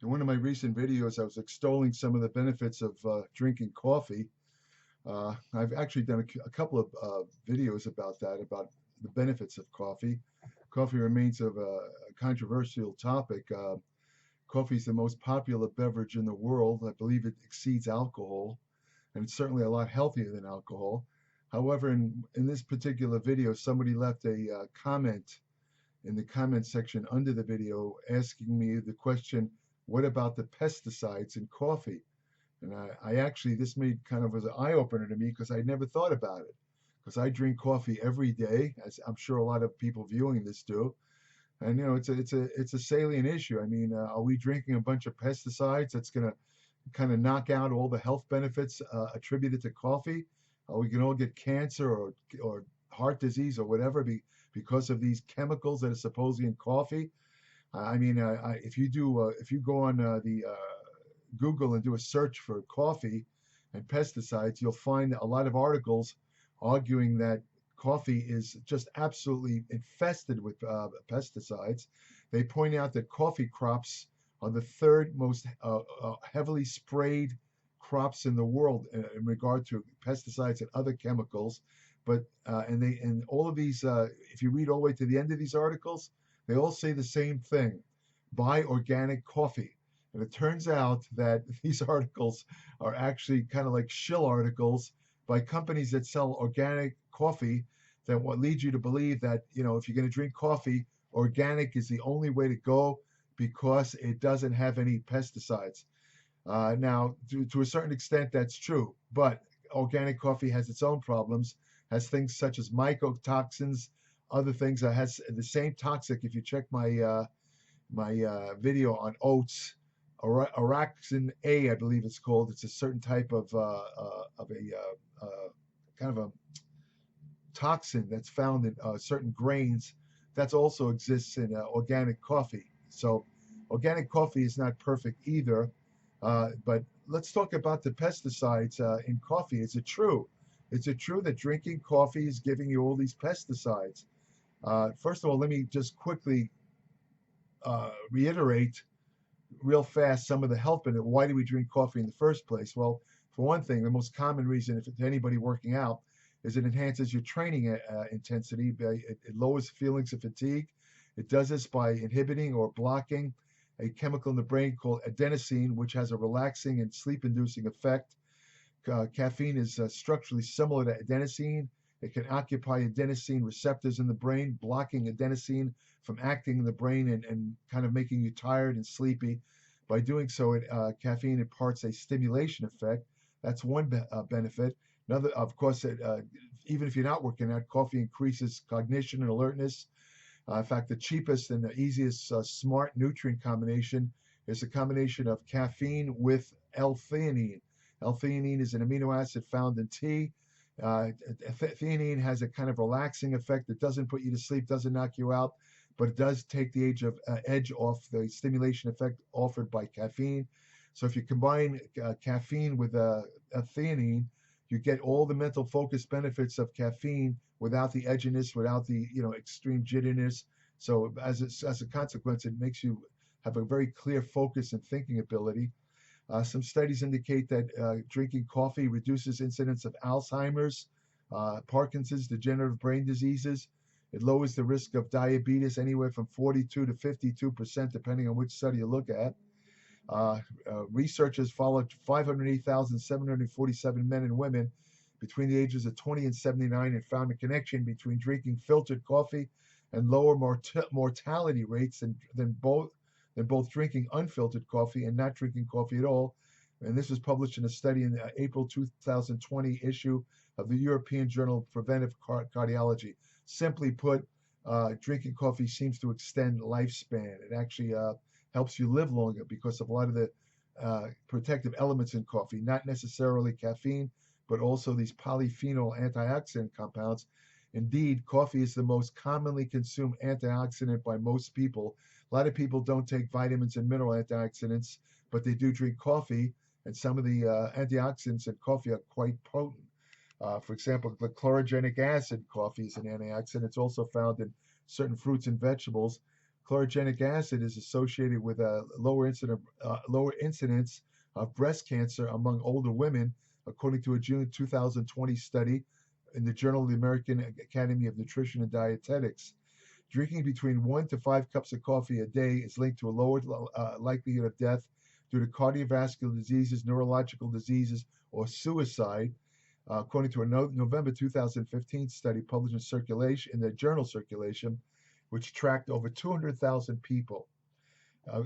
In one of my recent videos, I was extolling some of the benefits of drinking coffee. I've actually done a couple of videos about that, about the benefits of coffee. Coffee remains a controversial topic. Coffee is the most popular beverage in the world. I believe it exceeds alcohol, and it's certainly a lot healthier than alcohol. However, in this particular video, somebody left a comment in the comment section under the video asking me the question, what about the pesticides in coffee? And I actually, this made kind of as an eye opener to me because I never thought about it. Because I drink coffee every day, as I'm sure a lot of people viewing this do. And it's a salient issue. I mean, are we drinking a bunch of pesticides that's going to kind of knock out all the health benefits attributed to coffee? We can all get cancer or heart disease or whatever because of these chemicals that are supposedly in coffee. I mean, if you go on the Google and do a search for coffee and pesticides, you'll find a lot of articles arguing that coffee is just absolutely infested with pesticides. They point out that coffee crops are the third most heavily sprayed crops in the world in regard to pesticides and other chemicals. But and all of these, if you read all the way to the end of these articles, they all say the same thing: buy organic coffee. And it turns out that these articles are actually kind of like shill articles by companies that sell organic coffee, that what leads you to believe that, if you're going to drink coffee, organic is the only way to go because it doesn't have any pesticides. Now, to a certain extent, that's true, but organic coffee has its own problems, has things such as mycotoxins, other things that has the same toxic. If you check my video on oats, Araxin A, I believe it's called. It's a certain type of kind of a toxin that's found in certain grains that also exists in organic coffee. So organic coffee is not perfect either. But let's talk about the pesticides in coffee. Is it true? Is it true that drinking coffee is giving you all these pesticides? First of all, let me just quickly reiterate real fast some of the health benefits. Why do we drink coffee in the first place? Well, for one thing, the most common reason, if it's anybody working out, is it enhances your training intensity. It lowers feelings of fatigue. It does this by inhibiting or blocking a chemical in the brain called adenosine, which has a relaxing and sleep-inducing effect. Caffeine is structurally similar to adenosine. It can occupy adenosine receptors in the brain, blocking adenosine from acting in the brain and kind of making you tired and sleepy. By doing so, caffeine imparts a stimulation effect. That's one benefit. Another, of course, even if you're not working out, coffee increases cognition and alertness. In fact, the cheapest and the easiest smart nutrient combination is a combination of caffeine with L-theanine. L-theanine is an amino acid found in tea. Theanine has a kind of relaxing effect. It doesn't put you to sleep, doesn't knock you out, but it does take the edge off the stimulation effect offered by caffeine. So if you combine caffeine with theanine, you get all the mental focus benefits of caffeine without the edginess, without the extreme jitteriness. So as a consequence, it makes you have a very clear focus and thinking ability. Some studies indicate that drinking coffee reduces incidence of Alzheimer's, Parkinson's, degenerative brain diseases. It lowers the risk of diabetes anywhere from 42 to 52%, depending on which study you look at. Researchers followed 508,747 men and women between the ages of 20 and 79 and found a connection between drinking filtered coffee and lower mortality rates than both drinking unfiltered coffee and not drinking coffee at all. And this was published in a study in the April 2020 issue of the European Journal of Preventive Cardiology. Simply put, drinking coffee seems to extend lifespan. It actually helps you live longer because of a lot of the protective elements in coffee, not necessarily caffeine, but also these polyphenol antioxidant compounds. Indeed, coffee is the most commonly consumed antioxidant by most people. A lot of people don't take vitamins and mineral antioxidants, but they do drink coffee, and some of the antioxidants in coffee are quite potent. For example, the chlorogenic acid in coffee is an antioxidant. It's also found in certain fruits and vegetables. Chlorogenic acid is associated with a lower incidence of breast cancer among older women, according to a June 2020 study in the Journal of the American Academy of Nutrition and Dietetics. Drinking between 1 to 5 cups of coffee a day is linked to a lower likelihood of death due to cardiovascular diseases, neurological diseases, or suicide, according to a November 2015 study published in the journal Circulation, which tracked over 200,000 people.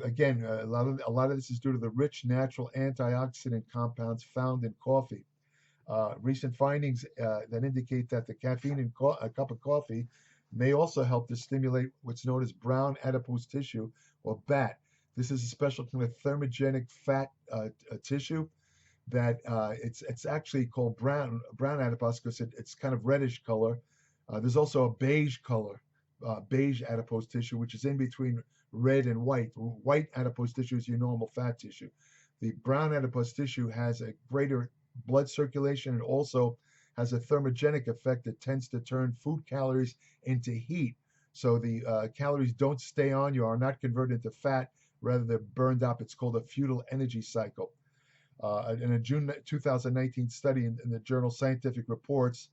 Again, a lot of this is due to the rich natural antioxidant compounds found in coffee. Recent findings that indicate that the caffeine in a cup of coffee may also help to stimulate what's known as brown adipose tissue, or BAT. This is a special kind of thermogenic fat tissue that it's actually called brown adipose because it's kind of reddish color. There's also a beige color, beige adipose tissue, which is in between red and white. White adipose tissue is your normal fat tissue. The brown adipose tissue has a greater blood circulation and also has a thermogenic effect that tends to turn food calories into heat. So the calories don't stay on you, are not converted into fat, rather they're burned up. It's called a feudal energy cycle. In a June 2019 study in the journal Scientific Reports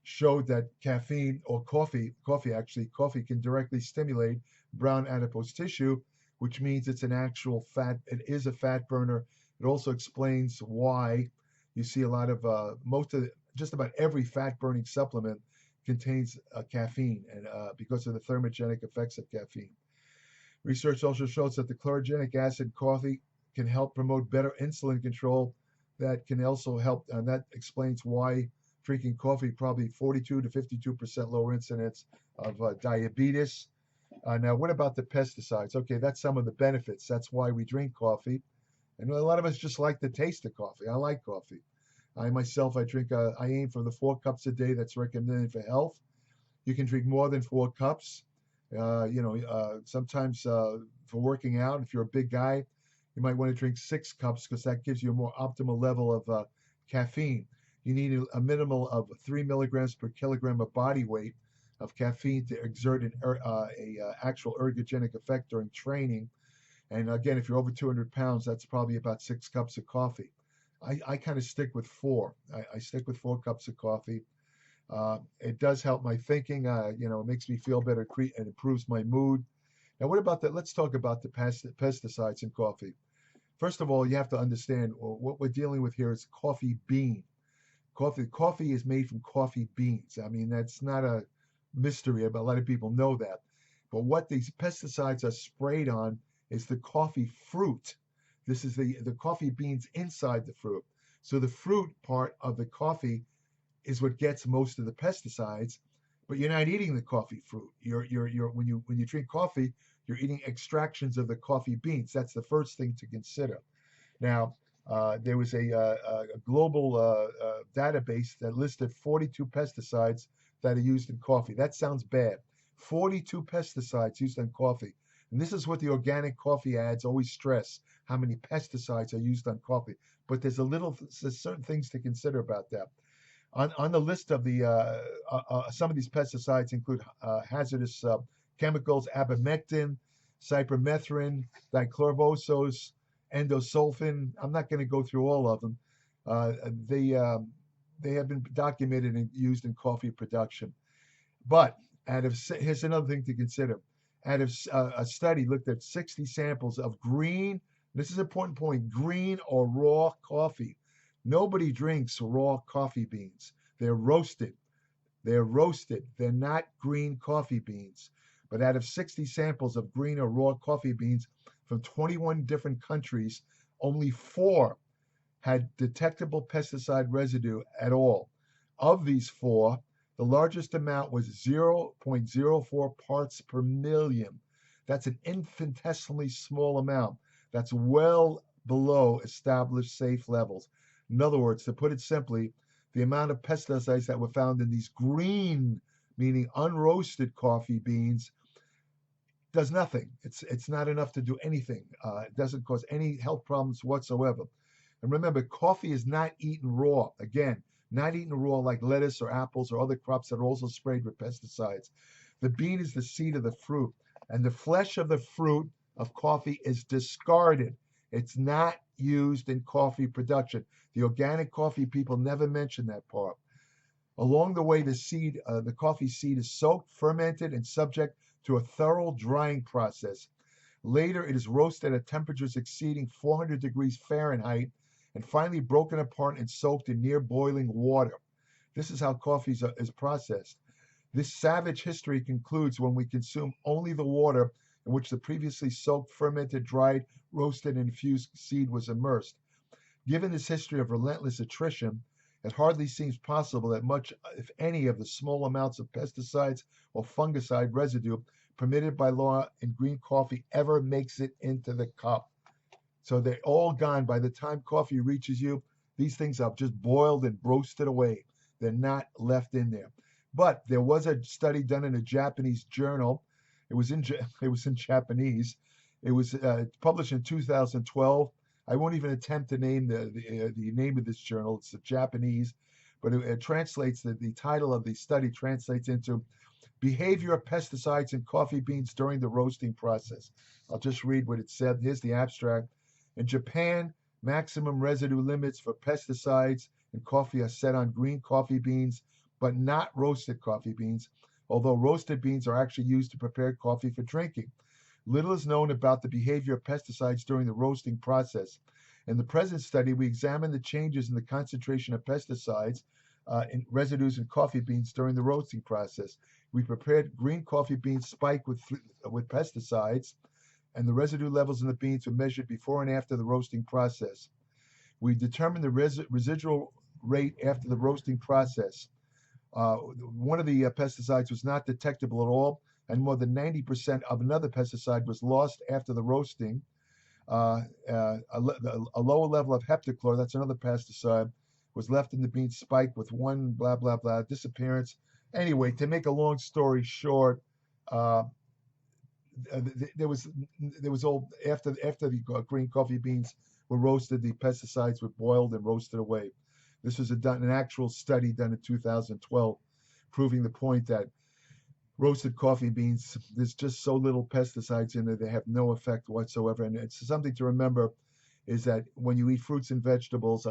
showed that caffeine or coffee can directly stimulate brown adipose tissue, which means it's an actual fat. It is a fat burner. It also explains why you see a lot of just about every fat burning supplement contains caffeine, and because of the thermogenic effects of caffeine. Research also shows that the chlorogenic acid in coffee can help promote better insulin control. That can also help, and that explains why drinking coffee probably 42 to 52% lower incidence of diabetes. Now, what about the pesticides? Okay, that's some of the benefits. That's why we drink coffee. And a lot of us just like the taste of coffee. I like coffee. I myself, I aim for the 4 cups a day that's recommended for health. You can drink more than 4 cups. Sometimes for working out, if you're a big guy, you might want to drink 6 cups because that gives you a more optimal level of caffeine. You need a minimal of 3 milligrams per kilogram of body weight of caffeine to exert an actual ergogenic effect during training. And again, if you're over 200 pounds, that's probably about 6 cups of coffee. I kind of stick with 4. I stick with 4 cups of coffee. It does help my thinking. It makes me feel better and improves my mood. Now, what about that? Let's talk about the pesticides in coffee. First of all, you have to understand what we're dealing with here is coffee bean. Coffee is made from coffee beans. I mean, that's not a mystery, but a lot of people know that. But what these pesticides are sprayed on is the coffee fruit. This is the coffee beans inside the fruit. So the fruit part of the coffee is what gets most of the pesticides, but you're not eating the coffee fruit. When you drink coffee, you're eating extractions of the coffee beans. That's the first thing to consider. Now, there was a global database that listed 42 pesticides that are used in coffee. That sounds bad. 42 pesticides used in coffee. And this is what the organic coffee ads always stress, how many pesticides are used on coffee. But there's certain things to consider about that. On the list of the some of these pesticides include hazardous chemicals, abamectin, cypermethrin, dichlorvosose, endosulfan. I'm not going to go through all of them. They have been documented and used in coffee production. But here's another thing to consider. Out of a study looked at 60 samples of green, this is an important point, green or raw coffee. Nobody drinks raw coffee beans. They're roasted. They're not green coffee beans. But out of 60 samples of green or raw coffee beans from 21 different countries, only 4 had detectable pesticide residue at all. Of these 4, the largest amount was 0.04 parts per million. That's an infinitesimally small amount. That's well below established safe levels. In other words, to put it simply, the amount of pesticides that were found in these green, meaning unroasted coffee beans, does nothing. It's not enough to do anything. It doesn't cause any health problems whatsoever. And remember, coffee is not eaten raw. Again, not eaten raw like lettuce or apples or other crops that are also sprayed with pesticides. The bean is the seed of the fruit. And the flesh of the fruit of coffee is discarded. It's not used in coffee production. The organic coffee people never mention that part. Along the way, the coffee seed is soaked, fermented, and subject to a thorough drying process. Later, it is roasted at temperatures exceeding 400 degrees Fahrenheit and finally broken apart and soaked in near boiling water. This is how coffee is processed. This savage history concludes when we consume only the water in which the previously soaked, fermented, dried, roasted, and infused seed was immersed. Given this history of relentless attrition, it hardly seems possible that much, if any, of the small amounts of pesticides or fungicide residue permitted by law in green coffee ever makes it into the cup. So they're all gone. By the time coffee reaches you, these things are just boiled and roasted away. They're not left in there. But there was a study done in a Japanese journal. It was in Japanese. It was published in 2012. I won't even attempt to name the name of this journal. It's Japanese, but it translates, the title of the study translates into Behavior of Pesticides in Coffee Beans During the Roasting Process. I'll just read what it said. Here's the abstract. In Japan, maximum residue limits for pesticides in coffee are set on green coffee beans, but not roasted coffee beans, although roasted beans are actually used to prepare coffee for drinking. Little is known about the behavior of pesticides during the roasting process. In the present study, we examined the changes in the concentration of pesticides in residues in coffee beans during the roasting process. We prepared green coffee beans spiked with pesticides, and the residue levels in the beans were measured before and after the roasting process. We determined the residual rate after the roasting process. One of the pesticides was not detectable at all, and more than 90% of another pesticide was lost after the roasting. A lower level of heptachlor, that's another pesticide, was left in the bean spiked with one blah, blah, blah, disappearance. Anyway, to make a long story short, there was all, after the green coffee beans were roasted, the pesticides were boiled and roasted away. This was an actual study done in 2012, proving the point that roasted coffee beans, there's just so little pesticides in there, they have no effect whatsoever. And it's something to remember is that when you eat fruits and vegetables,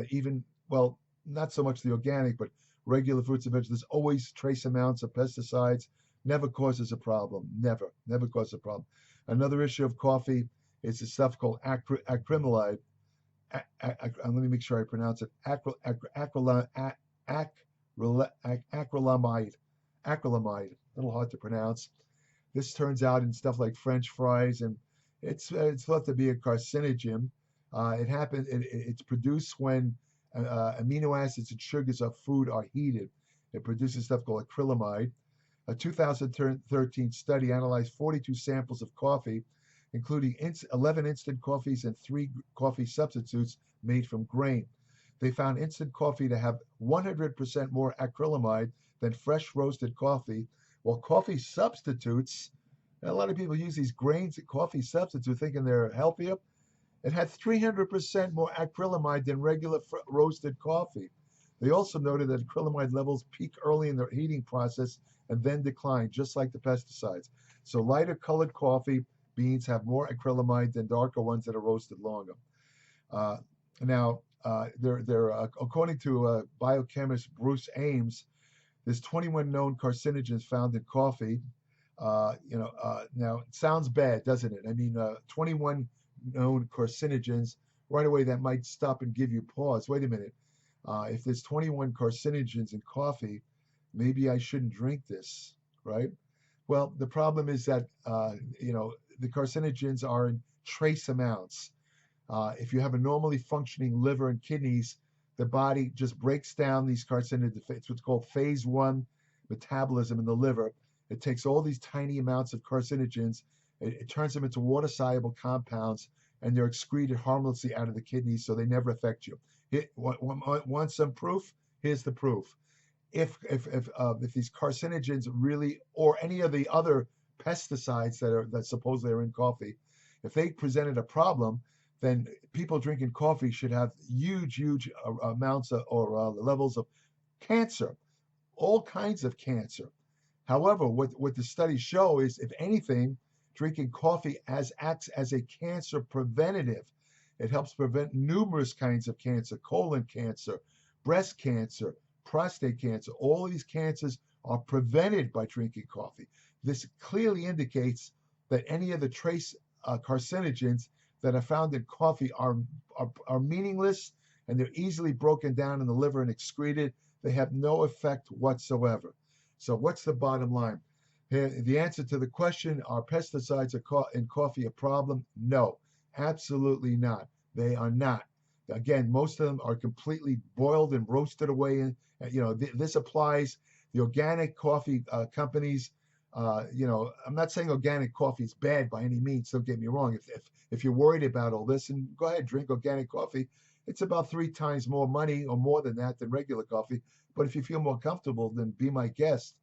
even, well, not so much the organic, but regular fruits and vegetables, there's always trace amounts of pesticides. Never causes a problem. Never causes a problem. Another issue of coffee is the stuff called acrylamide. Let me make sure I pronounce it. Acrylamide. Acrylamide. A little hard to pronounce. This turns out in stuff like French fries, and it's thought to be a carcinogen. It's produced when amino acids and sugars of food are heated. It produces stuff called acrylamide. A 2013 study analyzed 42 samples of coffee, including 11 instant coffees and 3 coffee substitutes made from grain. They found instant coffee to have 100% more acrylamide than fresh roasted coffee, while coffee substitutes, and a lot of people use these grains coffee substitutes thinking they're healthier, it had 300% more acrylamide than regular roasted coffee. They also noted that acrylamide levels peak early in the heating process and then decline, just like the pesticides. So lighter colored coffee beans have more acrylamide than darker ones that are roasted longer. According to biochemist Bruce Ames, there's 21 known carcinogens found in coffee. Now it sounds bad, doesn't it? I mean, 21 known carcinogens. Right away, that might stop and give you pause. Wait a minute. If there's 21 carcinogens in coffee, maybe I shouldn't drink this, right? Well, the problem is that, the carcinogens are in trace amounts. If you have a normally functioning liver and kidneys, the body just breaks down these carcinogens. It's what's called phase 1 metabolism in the liver. It takes all these tiny amounts of carcinogens, it turns them into water-soluble compounds, and they're excreted harmlessly out of the kidneys, so they never affect you. Want some proof? Here's the proof. If these carcinogens really, or any of the other pesticides that supposedly are in coffee, if they presented a problem, then people drinking coffee should have huge amounts or levels of cancer, all kinds of cancer. However, what the studies show is, if anything, Drinking coffee acts as a cancer preventative. It helps prevent numerous kinds of cancer: colon cancer, breast cancer, prostate cancer. All of these cancers are prevented by drinking coffee. This clearly indicates that any of the trace carcinogens that are found in coffee are meaningless, and they're easily broken down in the liver and excreted. They have no effect whatsoever. So what's the bottom line? Here, the answer to the question, are pesticides in coffee a problem? No, absolutely not. They are not. Again, most of them are completely boiled and roasted away. And this applies. The organic coffee companies, I'm not saying organic coffee is bad by any means. Don't get me wrong. If you're worried about all this, and go ahead, drink organic coffee. It's about 3 times more money or more than that than regular coffee. But if you feel more comfortable, then be my guest.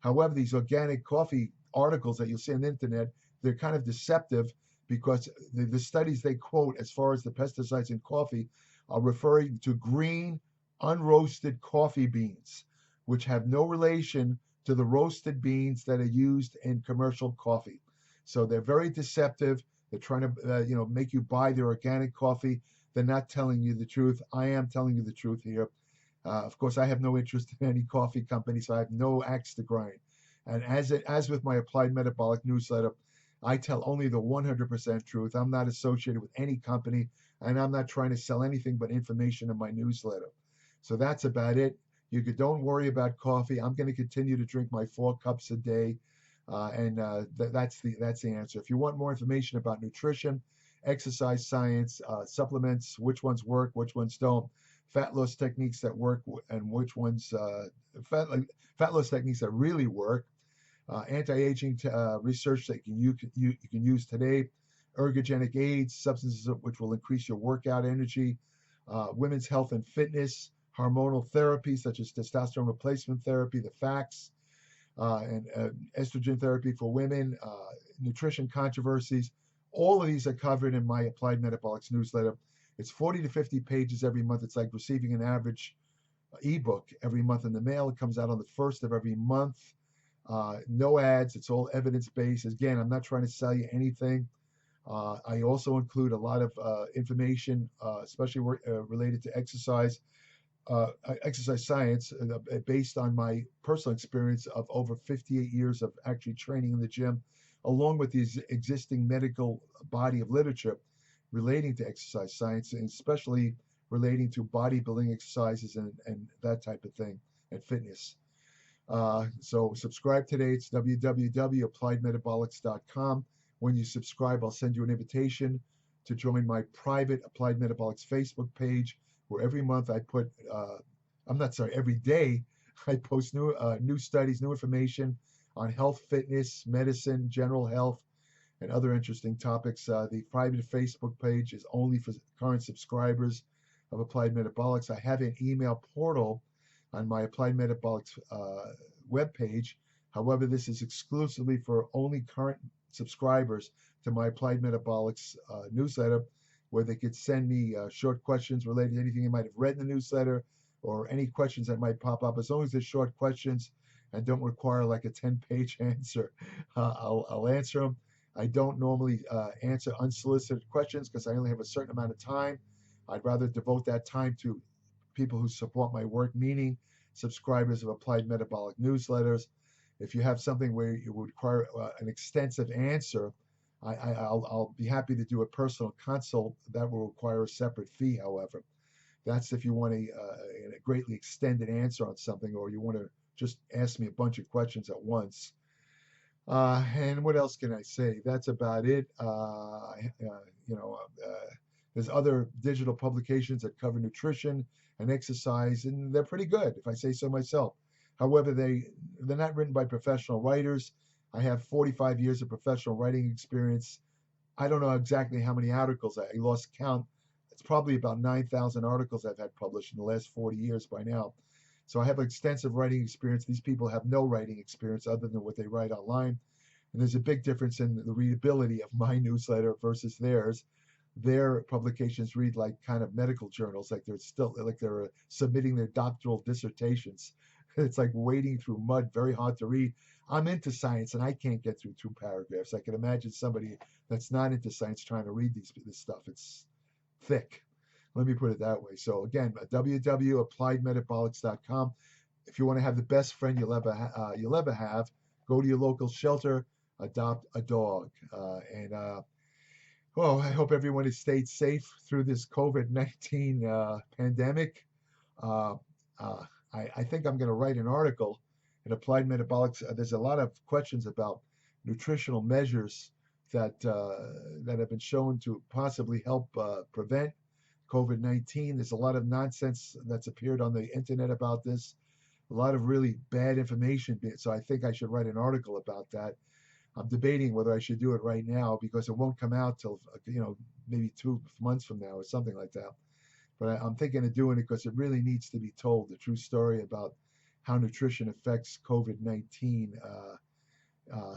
However, these organic coffee articles that you'll see on the internet, they're kind of deceptive, because the studies they quote as far as the pesticides in coffee are referring to green, unroasted coffee beans, which have no relation to the roasted beans that are used in commercial coffee. So they're very deceptive. They're trying to make you buy their organic coffee. They're not telling you the truth. I am telling you the truth here. Of course, I have no interest in any coffee company, so I have no axe to grind. And as with my Applied Metabolic newsletter, I tell only the 100% truth. I'm not associated with any company, and I'm not trying to sell anything but information in my newsletter. So that's about it. Don't worry about coffee. I'm going to continue to drink my 4 cups a day, and that's the answer. If you want more information about nutrition, exercise science, supplements, which ones work, which ones don't, fat loss techniques that work, and which ones fat loss techniques that really work, anti-aging research that you can use today, ergogenic aids, substances which will increase your workout energy, women's health and fitness, hormonal therapy such as testosterone replacement therapy, the FACS, and estrogen therapy for women, nutrition controversies. All of these are covered in my Applied Metabolics newsletter. It's 40 to 50 pages every month. It's like receiving an average ebook every month in the mail. It comes out on the 1st of every month. No ads. It's all evidence-based. Again, I'm not trying to sell you anything. I also include a lot of information, especially related to exercise science, based on my personal experience of over 58 years of actually training in the gym, along with these existing medical body of literature relating to exercise science, and especially relating to bodybuilding exercises and that type of thing, and fitness. So subscribe today. It's www.appliedmetabolics.com. When you subscribe, I'll send you an invitation to join my private Applied Metabolics Facebook page, where every month I put, every day I post new studies, new information on health, fitness, medicine, general health, and other interesting topics. The private Facebook page is only for current subscribers of Applied Metabolics. I have an email portal on my Applied Metabolics webpage. However, this is exclusively for only current subscribers to my Applied Metabolics newsletter, where they could send me short questions related to anything you might have read in the newsletter, or any questions that might pop up. As long as they're short questions and don't require like a 10-page answer, I'll answer them. I don't normally answer unsolicited questions because I only have a certain amount of time. I'd rather devote that time to people who support my work, meaning subscribers of Applied Metabolic newsletters. If you have something where you would require an extensive answer, I'll be happy to do a personal consult. That will require a separate fee, however. That's if you want a greatly extended answer on something, or you want to just ask me a bunch of questions at once. And what else can I say? That's about it. There's other digital publications that cover nutrition and exercise, and they're pretty good, if I say so myself. However, they're not written by professional writers. I have 45 years of professional writing experience. I don't know exactly how many articles. I lost count. It's probably about 9,000 articles I've had published in the last 40 years by now. So I have extensive writing experience. These people have no writing experience other than what they write online. And there's a big difference in the readability of my newsletter versus theirs. Their publications read like kind of medical journals, like they're submitting their doctoral dissertations. It's like wading through mud, very hard to read. I'm into science and I can't get through 2 paragraphs. I can imagine somebody that's not into science trying to read this stuff. It's thick. Let me put it that way. So again, www.appliedmetabolics.com. If you want to have the best friend you'll ever have, go to your local shelter, adopt a dog, and well, I hope everyone has stayed safe through this COVID-19 pandemic. Uh, uh, I think I'm going to write an article in Applied Metabolics. There's a lot of questions about nutritional measures that have been shown to possibly help prevent COVID-19. There's a lot of nonsense that's appeared on the internet about this, a lot of really bad information. So I think I should write an article about that. I'm debating whether I should do it right now because it won't come out till maybe 2 months from now or something like that. But I'm thinking of doing it because it really needs to be told, the true story about how nutrition affects COVID-19.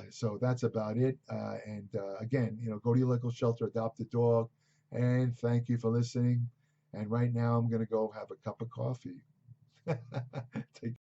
So that's about it. And again, go to your local shelter, adopt a dog, and thank you for listening. And right now, I'm going to go have a cup of coffee. Take